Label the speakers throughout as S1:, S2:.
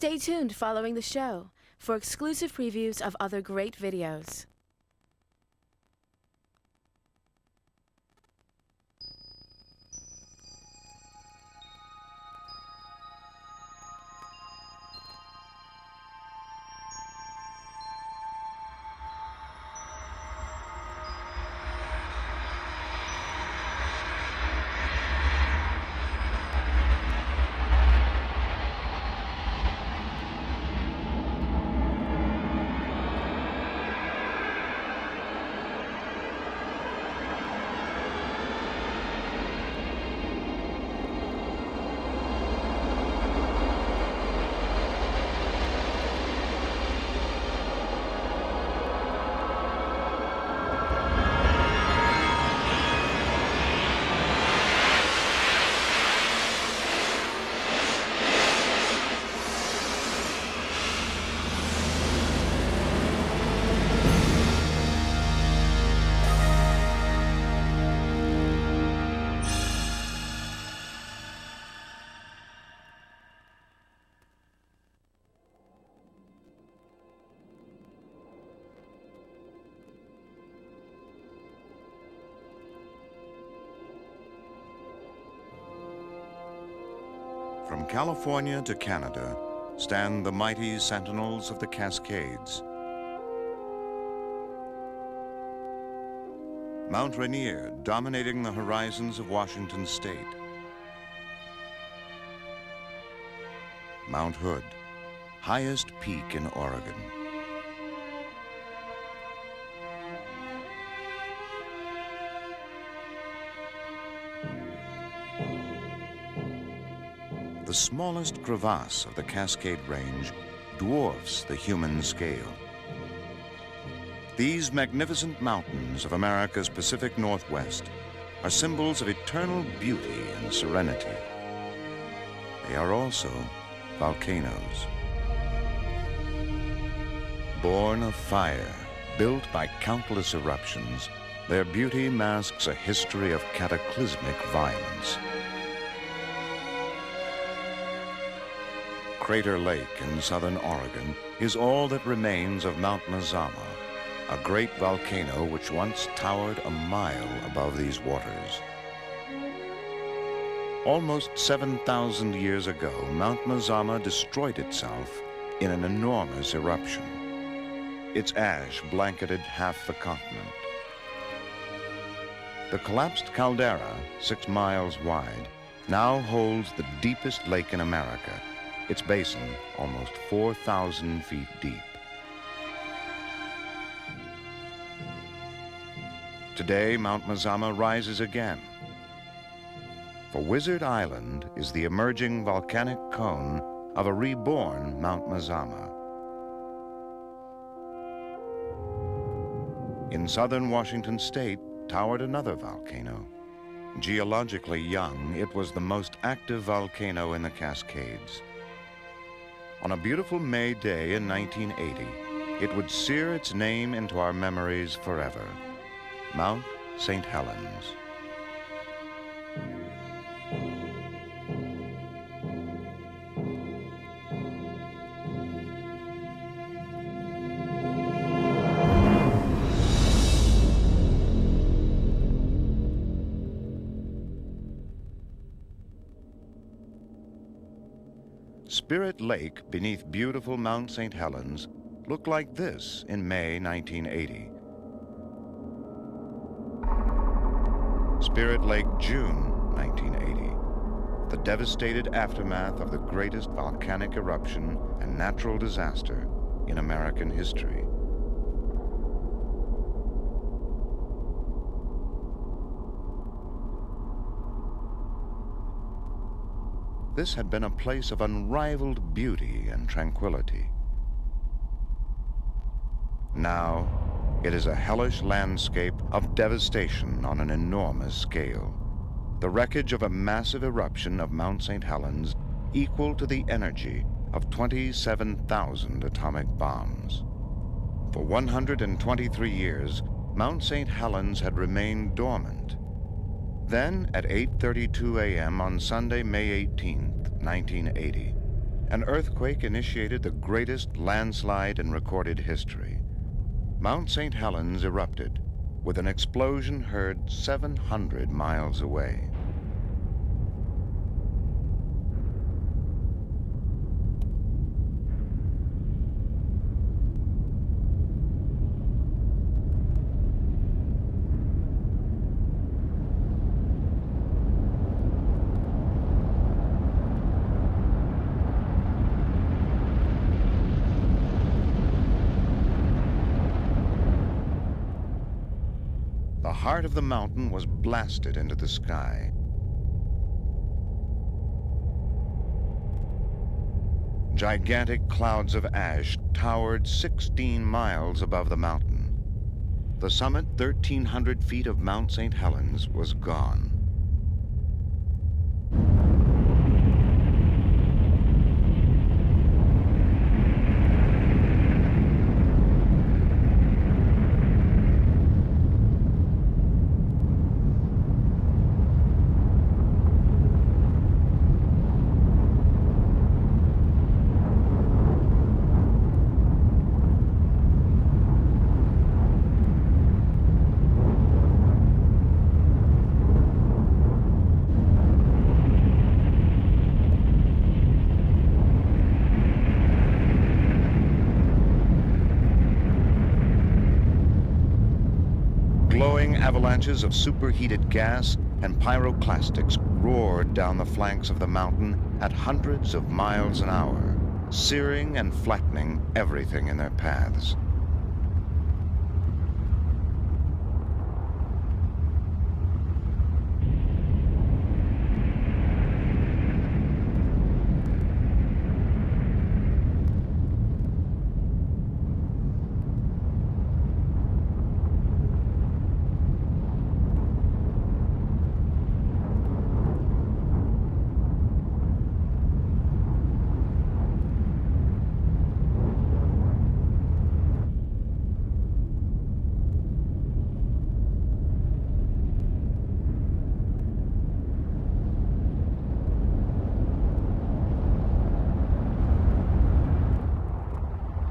S1: Stay tuned following the show for exclusive previews of other great videos.
S2: From California to Canada stand the mighty sentinels of the Cascades. Mount Rainier dominating the horizons of Washington state. Mount Hood, highest peak in Oregon. The smallest crevasse of the Cascade Range dwarfs the human scale. These magnificent mountains of America's Pacific Northwest are symbols of eternal beauty and serenity. They are also volcanoes. Born of fire, built by countless eruptions, their beauty masks a history of cataclysmic violence. Crater Lake in southern Oregon is all that remains of Mount Mazama, a great volcano which once towered a mile above these waters. Almost 7,000 years ago, Mount Mazama destroyed itself in an enormous eruption. Its ash blanketed half the continent. The collapsed caldera, 6 miles wide, now holds the deepest lake in America, its basin almost 4,000 feet deep. Today, Mount Mazama rises again. For Wizard Island is the emerging volcanic cone of a reborn Mount Mazama. In southern Washington state towered another volcano. Geologically young, it was the most active volcano in the Cascades. On a beautiful May day in 1980, it would sear its name into our memories forever. Mount St. Helens. Spirit Lake beneath beautiful Mount St. Helens looked like this in May 1980. Spirit Lake, June 1980, the devastated aftermath of the greatest volcanic eruption and natural disaster in American history. This had been a place of unrivaled beauty and tranquility. Now, it is a hellish landscape of devastation on an enormous scale. The wreckage of a massive eruption of Mount St. Helens equal to the energy of 27,000 atomic bombs. For 123 years, Mount St. Helens had remained dormant. Then, at 8:32 a.m. on Sunday, May 18, 1980, an earthquake initiated the greatest landslide in recorded history. Mount St. Helens erupted, with an explosion heard 700 miles away. The heart of the mountain was blasted into the sky. Gigantic clouds of ash towered 16 miles above the mountain. The summit, 1,300 feet of Mount St. Helens, was gone. Glowing avalanches of superheated gas and pyroclastics roared down the flanks of the mountain at hundreds of miles an hour, searing and flattening everything in their paths.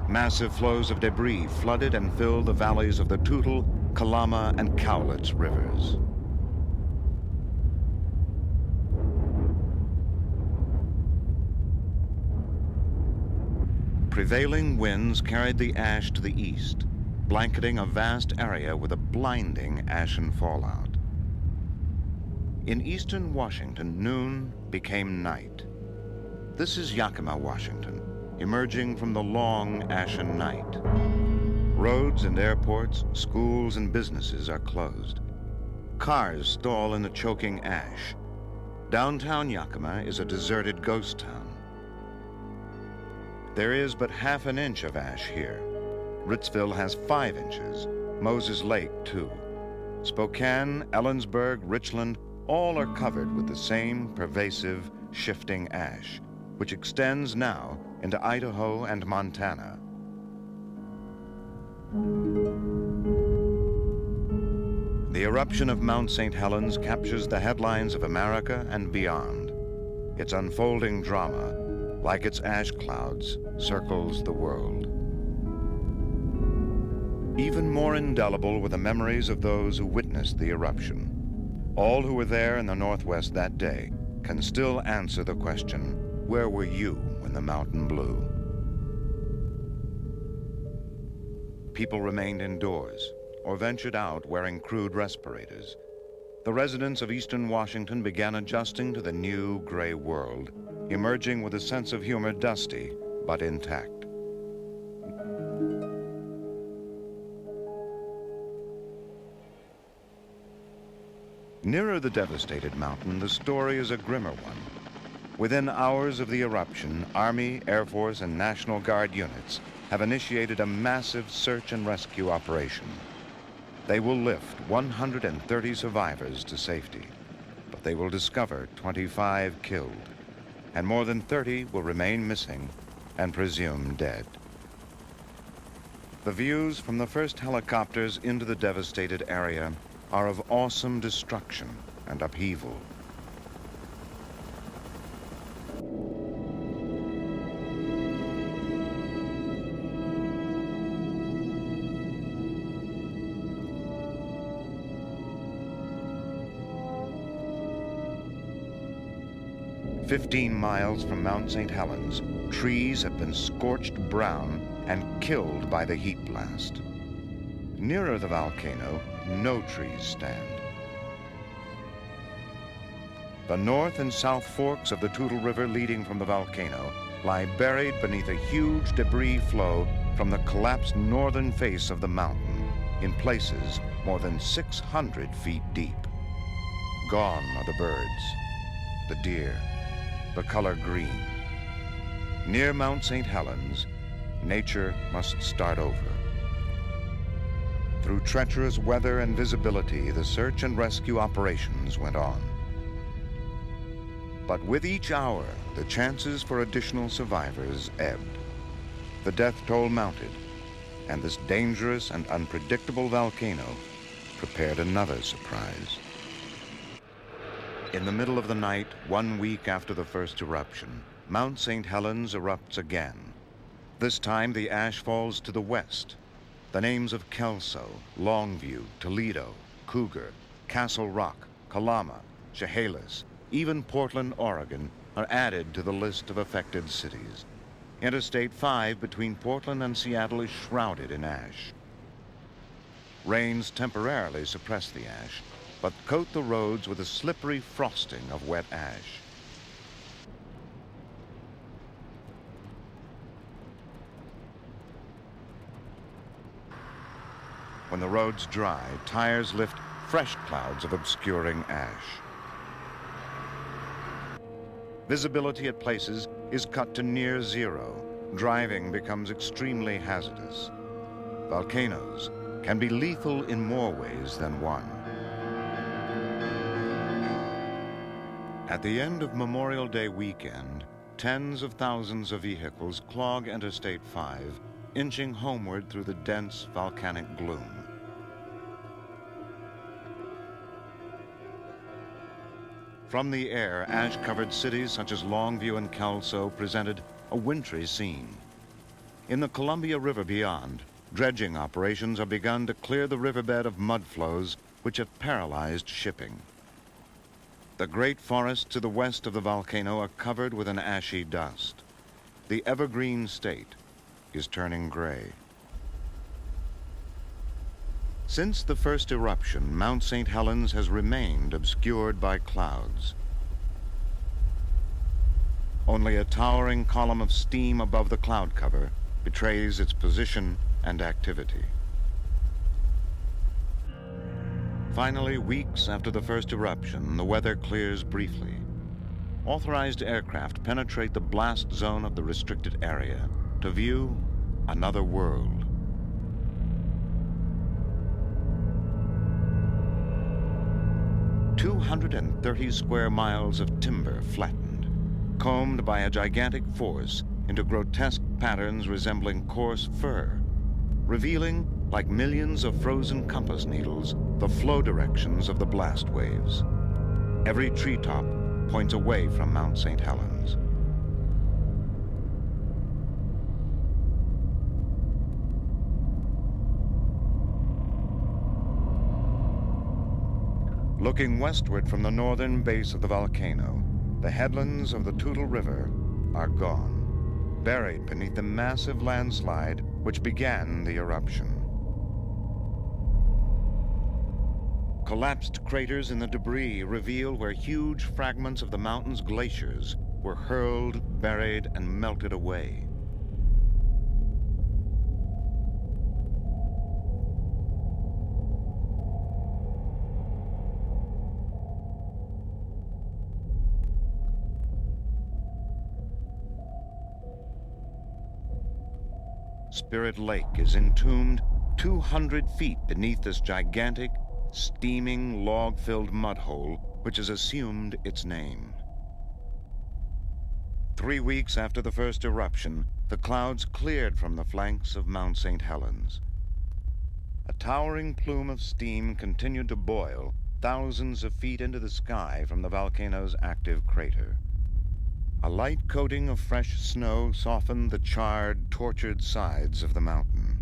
S2: Massive flows of debris flooded and filled the valleys of the Toutle, Kalama, and Cowlitz rivers. Prevailing winds carried the ash to the east, blanketing a vast area with a blinding ashen fallout. In eastern Washington, noon became night. This is Yakima, Washington, emerging from the long ashen night. Roads and airports, schools and businesses are closed. Cars stall in the choking ash. Downtown Yakima is a deserted ghost town. There is but half an inch of ash here. Ritzville has 5 inches, Moses Lake 2. Spokane, Ellensburg, Richland, all are covered with the same pervasive, shifting ash, which extends now into Idaho and Montana. The eruption of Mount St. Helens captures the headlines of America and beyond. Its unfolding drama, like its ash clouds, circles the world. Even more indelible were the memories of those who witnessed the eruption. All who were there in the Northwest that day can still answer the question, where were you when the mountain blew? People remained indoors or ventured out wearing crude respirators. The residents of eastern Washington began adjusting to the new gray world, emerging with a sense of humor dusty but intact. Nearer the devastated mountain, the story is a grimmer one. Within hours of the eruption, Army, Air Force, and National Guard units have initiated a massive search and rescue operation. They will lift 130 survivors to safety, but they will discover 25 killed, and more than 30 will remain missing and presumed dead. The views from the first helicopters into the devastated area are of awesome destruction and upheaval. 15 miles from Mount St. Helens, trees have been scorched brown and killed by the heat blast. Nearer the volcano, no trees stand. The north and south forks of the Toutle River leading from the volcano lie buried beneath a huge debris flow from the collapsed northern face of the mountain, in places more than 600 feet deep. Gone are the birds, the deer, the color green. Near Mount St. Helens, nature must start over. Through treacherous weather and visibility, the search and rescue operations went on. But with each hour, the chances for additional survivors ebbed. The death toll mounted, and this dangerous and unpredictable volcano prepared another surprise. In the middle of the night, 1 week after the first eruption, Mount St. Helens erupts again. This time the ash falls to the west. The names of Kelso, Longview, Toledo, Cougar, Castle Rock, Kalama, Chehalis, even Portland, Oregon, are added to the list of affected cities. Interstate 5 between Portland and Seattle is shrouded in ash. Rains temporarily suppress the ash, but coat the roads with a slippery frosting of wet ash. When the roads dry, tires lift fresh clouds of obscuring ash. Visibility at places is cut to near zero. Driving becomes extremely hazardous. Volcanoes can be lethal in more ways than one. At the end of Memorial Day weekend, tens of thousands of vehicles clog Interstate 5, inching homeward through the dense volcanic gloom. From the air, ash-covered cities such as Longview and Kelso presented a wintry scene. In the Columbia River beyond, dredging operations are begun to clear the riverbed of mud flows which have paralyzed shipping. The great forests to the west of the volcano are covered with an ashy dust. The evergreen state is turning gray. Since the first eruption, Mount St. Helens has remained obscured by clouds. Only a towering column of steam above the cloud cover betrays its position and activity. Finally, weeks after the first eruption, the weather clears briefly. Authorized aircraft penetrate the blast zone of the restricted area to view another world. "230 square miles of timber flattened, combed by a gigantic force into grotesque patterns resembling coarse fur, revealing, like millions of frozen compass needles, the flow directions of the blast waves. Every treetop points away from Mount St. Helens. Looking westward from the northern base of the volcano, the headlands of the Toutle River are gone, buried beneath the massive landslide which began the eruption. Collapsed craters in the debris reveal where huge fragments of the mountain's glaciers were hurled, buried, and melted away. Spirit Lake is entombed 200 feet beneath this gigantic, steaming, log-filled mud hole which has assumed its name. 3 weeks after the first eruption, the clouds cleared from the flanks of Mount St. Helens. A towering plume of steam continued to boil thousands of feet into the sky from the volcano's active crater. A light coating of fresh snow softened the charred, tortured sides of the mountain.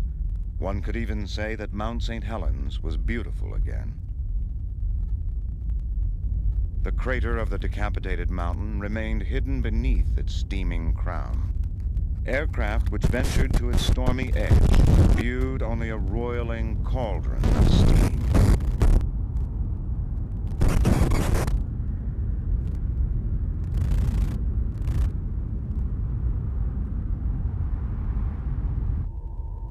S2: One could even say that Mount St. Helens was beautiful again. The crater of the decapitated mountain remained hidden beneath its steaming crown. Aircraft which ventured to its stormy edge viewed only a roiling cauldron of steam.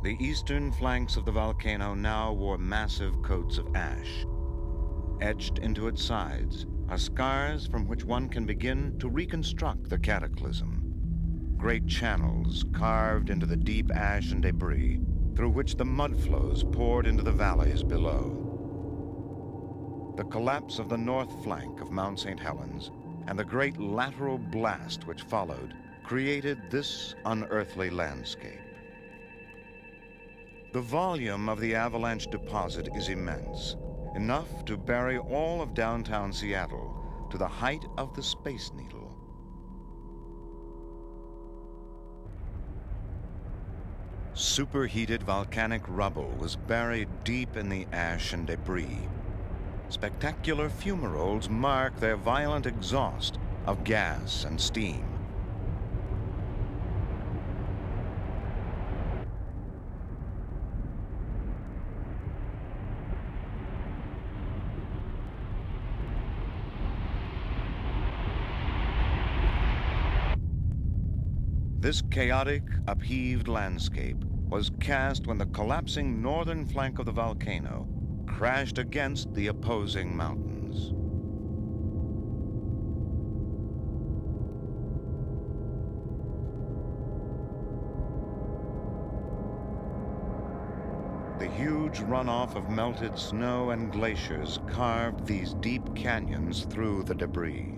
S2: The eastern flanks of the volcano now wore massive coats of ash. Etched into its sides are scars from which one can begin to reconstruct the cataclysm. Great channels carved into the deep ash and debris through which the mud flows poured into the valleys below. The collapse of the north flank of Mount St. Helens and the great lateral blast which followed created this unearthly landscape. The volume of the avalanche deposit is immense, enough to bury all of downtown Seattle to the height of the Space Needle. Superheated volcanic rubble was buried deep in the ash and debris. Spectacular fumaroles mark their violent exhaust of gas and steam. This chaotic, upheaved landscape was cast when the collapsing northern flank of the volcano crashed against the opposing mountains. The huge runoff of melted snow and glaciers carved these deep canyons through the debris.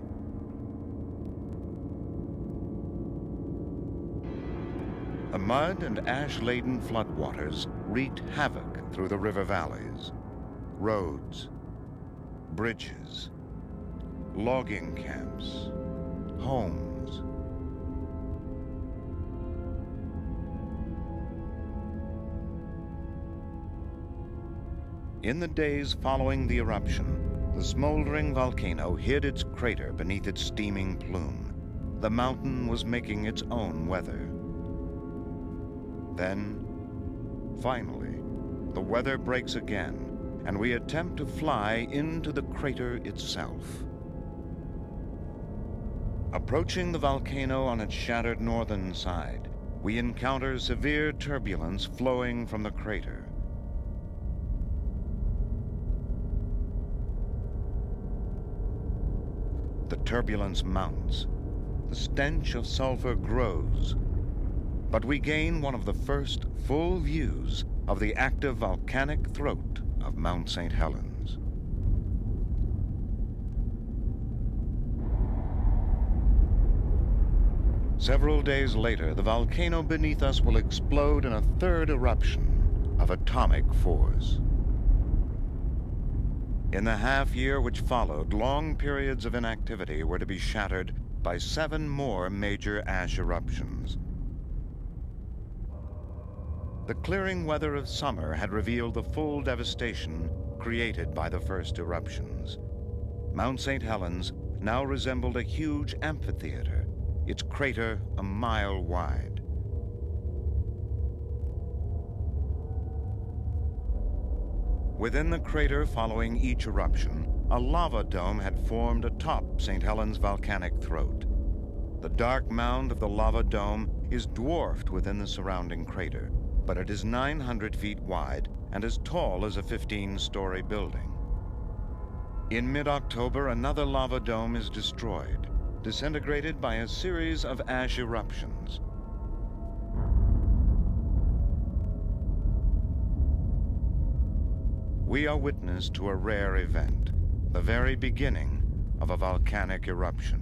S2: The mud and ash-laden floodwaters wreaked havoc through the river valleys. Roads, bridges, logging camps, homes. In the days following the eruption, the smoldering volcano hid its crater beneath its steaming plume. The mountain was making its own weather. Then, finally, the weather breaks again, and we attempt to fly into the crater itself. Approaching the volcano on its shattered northern side, we encounter severe turbulence flowing from the crater. The turbulence mounts. The stench of sulfur grows. But we gain one of the first full views of the active volcanic throat of Mount St. Helens. Several days later, the volcano beneath us will explode in a third eruption of atomic force. In the half year which followed, long periods of inactivity were to be shattered by 7 more major ash eruptions. The clearing weather of summer had revealed the full devastation created by the first eruptions. Mount St. Helens now resembled a huge amphitheater, its crater a mile wide. Within the crater following each eruption, a lava dome had formed atop St. Helens' volcanic throat. The dark mound of the lava dome is dwarfed within the surrounding crater, but it is 900 feet wide and as tall as a 15-story building. In mid-October, another lava dome is destroyed, disintegrated by a series of ash eruptions. We are witness to a rare event, the very beginning of a volcanic eruption.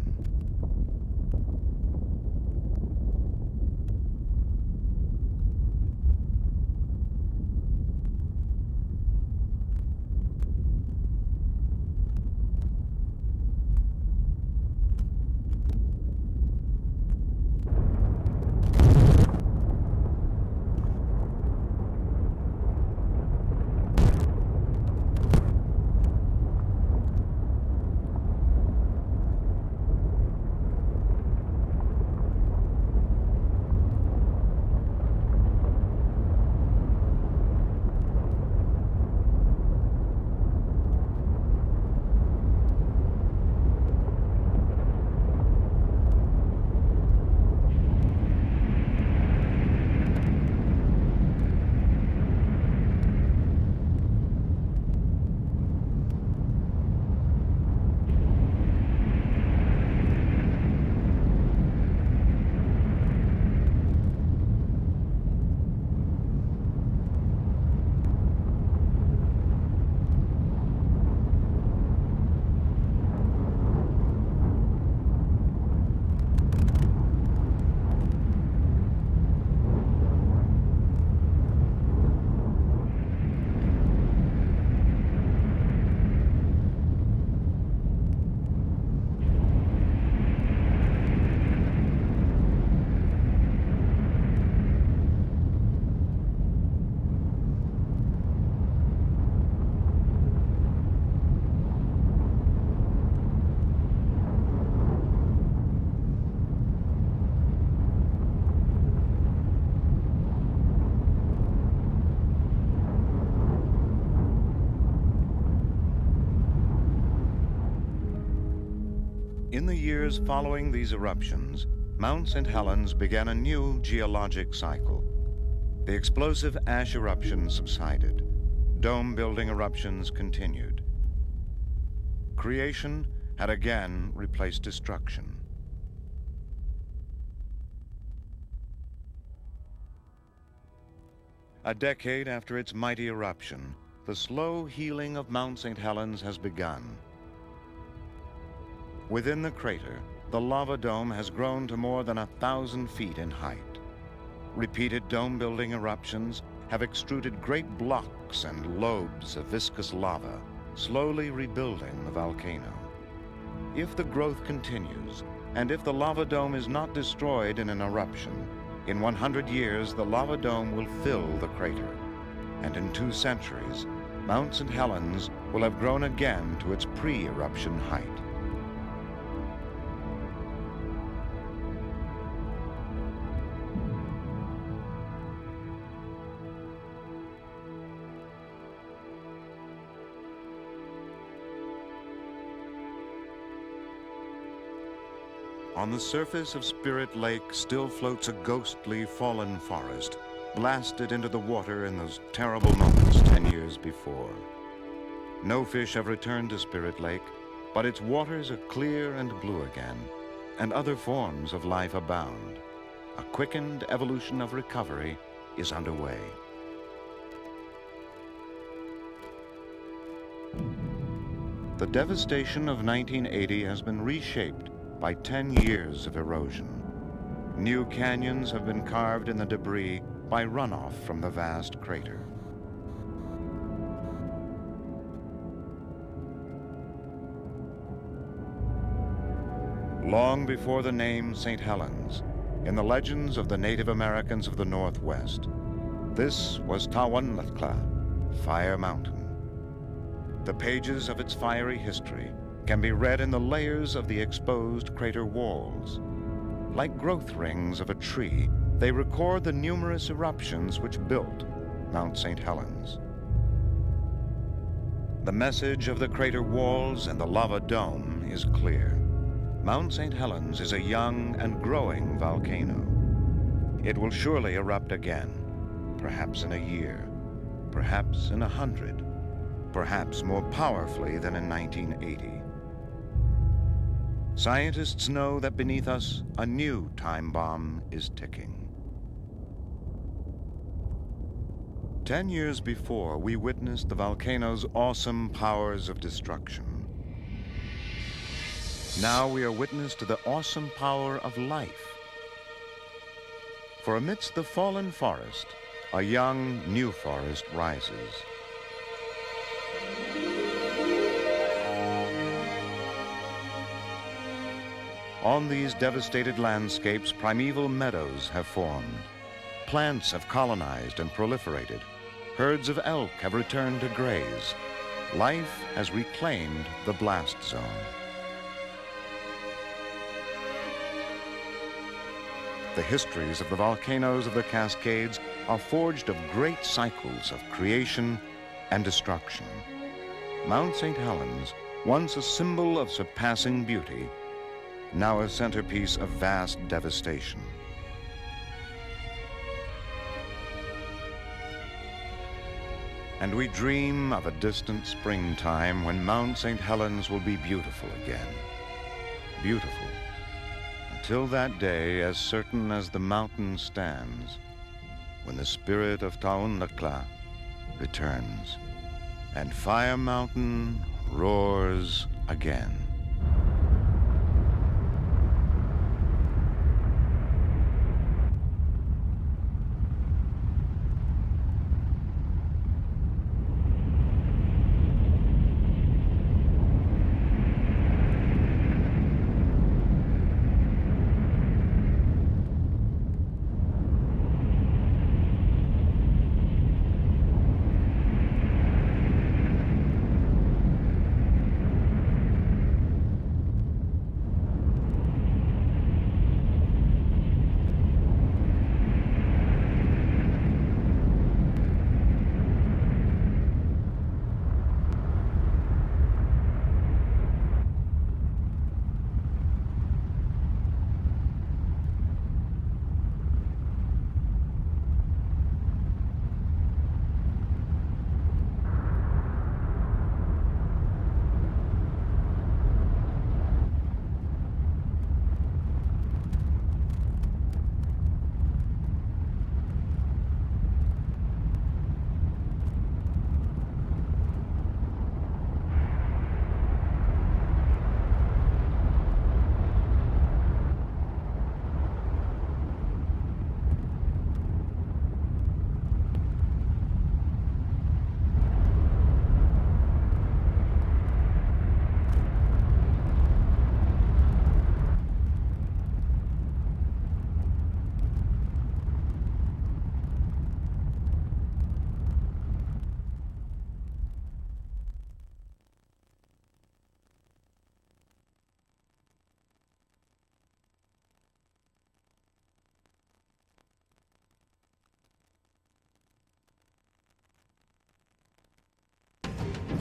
S2: In the years following these eruptions, Mount St. Helens began a new geologic cycle. The explosive ash eruption subsided. Dome-building eruptions continued. Creation had again replaced destruction. A decade after its mighty eruption, the slow healing of Mount St. Helens has begun. Within the crater, the lava dome has grown to more than 1,000 feet in height. Repeated dome-building eruptions have extruded great blocks and lobes of viscous lava, slowly rebuilding the volcano. If the growth continues, and if the lava dome is not destroyed in an eruption, in 100 years the lava dome will fill the crater. And in 2 centuries, Mount St. Helens will have grown again to its pre-eruption height. On the surface of Spirit Lake still floats a ghostly fallen forest, blasted into the water in those terrible moments 10 years before. No fish have returned to Spirit Lake, but its waters are clear and blue again, and other forms of life abound. A quickened evolution of recovery is underway. The devastation of 1980 has been reshaped by 10 years of erosion. New canyons have been carved in the debris by runoff from the vast crater. Long before the name St. Helens, in the legends of the Native Americans of the Northwest, this was Tawanlatkla, Fire Mountain. The pages of its fiery history can be read in the layers of the exposed crater walls. Like growth rings of a tree, they record the numerous eruptions which built Mount St. Helens. The message of the crater walls and the lava dome is clear. Mount St. Helens is a young and growing volcano. It will surely erupt again, perhaps in a year, perhaps in 100, perhaps more powerfully than in 1980. Scientists know that beneath us, a new time bomb is ticking. 10 years before, we witnessed the volcano's awesome powers of destruction. Now we are witness to the awesome power of life. For amidst the fallen forest, a young, new forest rises. On these devastated landscapes, primeval meadows have formed. Plants have colonized and proliferated. Herds of elk have returned to graze. Life has reclaimed the blast zone. The histories of the volcanoes of the Cascades are forged of great cycles of creation and destruction. Mount St. Helens, once a symbol of surpassing beauty, now a centerpiece of vast devastation. And we dream of a distant springtime when Mount St. Helens will be beautiful again. Beautiful. Until that day, as certain as the mountain stands, when the spirit of Tawanlatkla returns, and Fire Mountain roars again.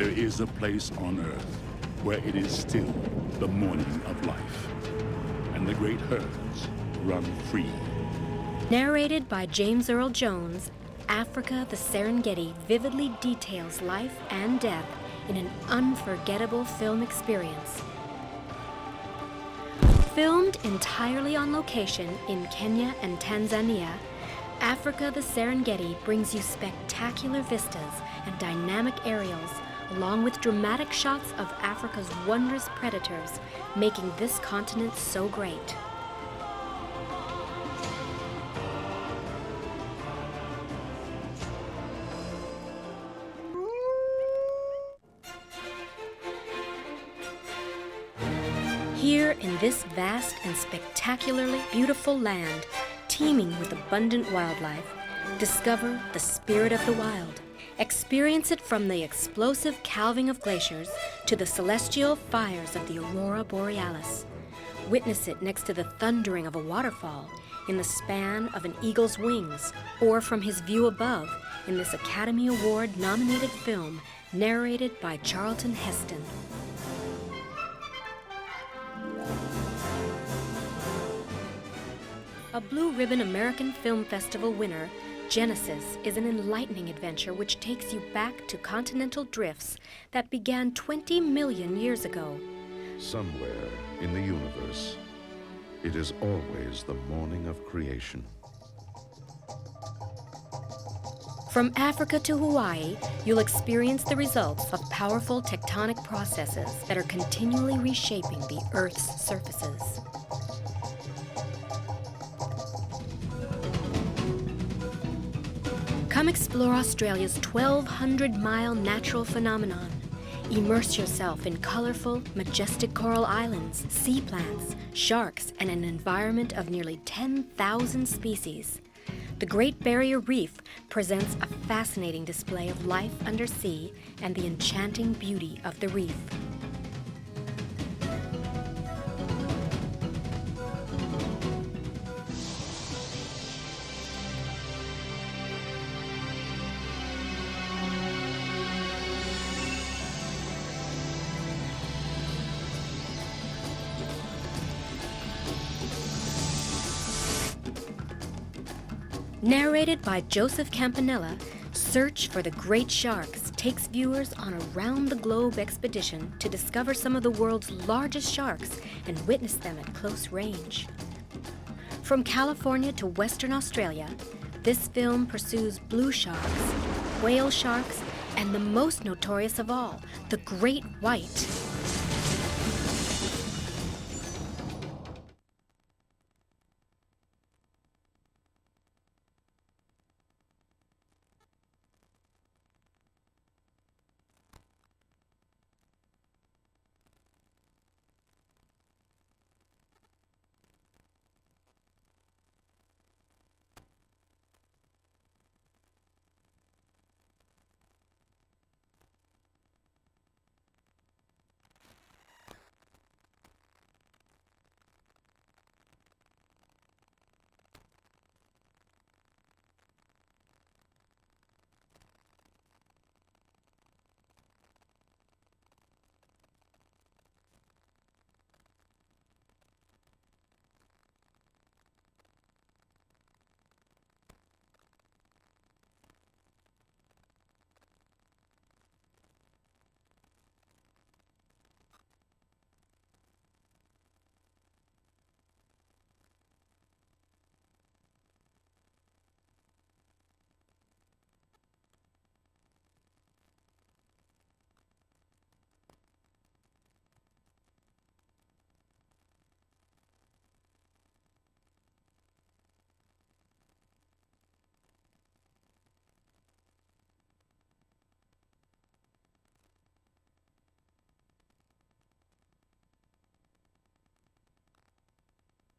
S3: there is a place on Earth where it is still the morning of life, and the great herds run free.
S4: Narrated by James Earl Jones, Africa the Serengeti vividly details life and death in an unforgettable film experience. Filmed entirely on location in Kenya and Tanzania, Africa the Serengeti brings you spectacular vistas and dynamic aerials, along with dramatic shots of Africa's wondrous predators, making this continent so great. Here in this vast and spectacularly beautiful land, teeming with abundant wildlife, discover the spirit of the wild. Experience it from the explosive calving of glaciers to the celestial fires of the aurora borealis. Witness it next to the thundering of a waterfall, in the span of an eagle's wings, or from his view above in this Academy Award-nominated film narrated by Charlton Heston. A Blue Ribbon American Film Festival winner, Genesis is an enlightening adventure which takes you back to continental drifts that began 20 million years ago.
S5: Somewhere in the universe, it is always the morning of creation.
S4: From Africa to Hawaii, you'll experience the results of powerful tectonic processes that are continually reshaping the Earth's surfaces. Come explore Australia's 1,200-mile natural phenomenon. Immerse yourself in colorful, majestic coral islands, sea plants, sharks, and an environment of nearly 10,000 species. The Great Barrier Reef presents a fascinating display of life undersea and the enchanting beauty of the reef. Narrated by Joseph Campanella, Search for the Great Sharks takes viewers on a round-the-globe expedition to discover some of the world's largest sharks and witness them at close range. From California to Western Australia, this film pursues blue sharks, whale sharks, and the most notorious of all, the great white.